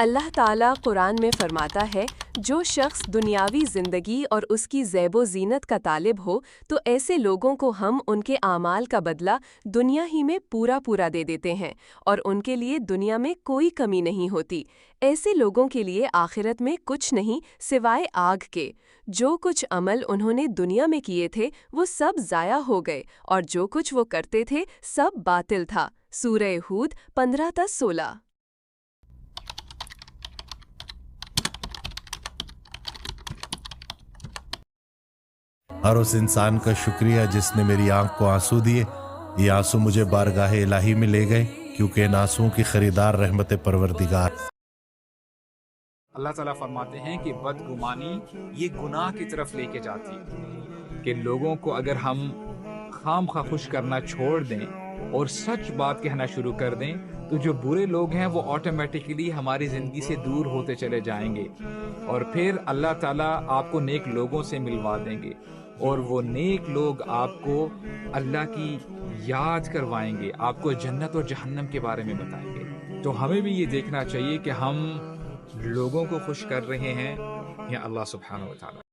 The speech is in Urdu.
اللہ تعالیٰ قرآن میں فرماتا ہے، جو شخص دنیاوی زندگی اور اس کی زیب و زینت کا طالب ہو تو ایسے لوگوں کو ہم ان کے اعمال کا بدلہ دنیا ہی میں پورا دے دیتے ہیں اور ان کے لیے دنیا میں کوئی کمی نہیں ہوتی۔ ایسے لوگوں کے لیے آخرت میں کچھ نہیں سوائے آگ کے۔ جو کچھ عمل انہوں نے دنیا میں کیے تھے وہ سب ضائع ہو گئے اور جو کچھ وہ کرتے تھے سب باطل تھا۔ سورہ ہود 15-16۔ اور اس انسان کا شکریہ جس نے میری آنکھ کو آنسو دیے۔ یہ آنسو مجھے بارگاہ الہی میں لے گئے، کیونکہ ان آنسوؤں کی خریدار رحمت پروردگار۔ اللہ تعالیٰ فرماتے ہیں کہ بدگمانی یہ گناہ کی طرف لے کے جاتی ہے، کہ لوگوں کو اگر ہم خام خواہ خوش کرنا چھوڑ دیں اور سچ بات کہنا شروع کر دیں تو جو برے لوگ ہیں وہ آٹومیٹکلی ہماری زندگی سے دور ہوتے چلے جائیں گے، اور پھر اللہ تعالیٰ آپ کو نیک لوگوں سے ملوا دیں گے، اور وہ نیک لوگ آپ کو اللہ کی یاد کروائیں گے، آپ کو جنت اور جہنم کے بارے میں بتائیں گے۔ تو ہمیں بھی یہ دیکھنا چاہیے کہ ہم لوگوں کو خوش کر رہے ہیں یا اللہ سبحانہ و تعالیٰ۔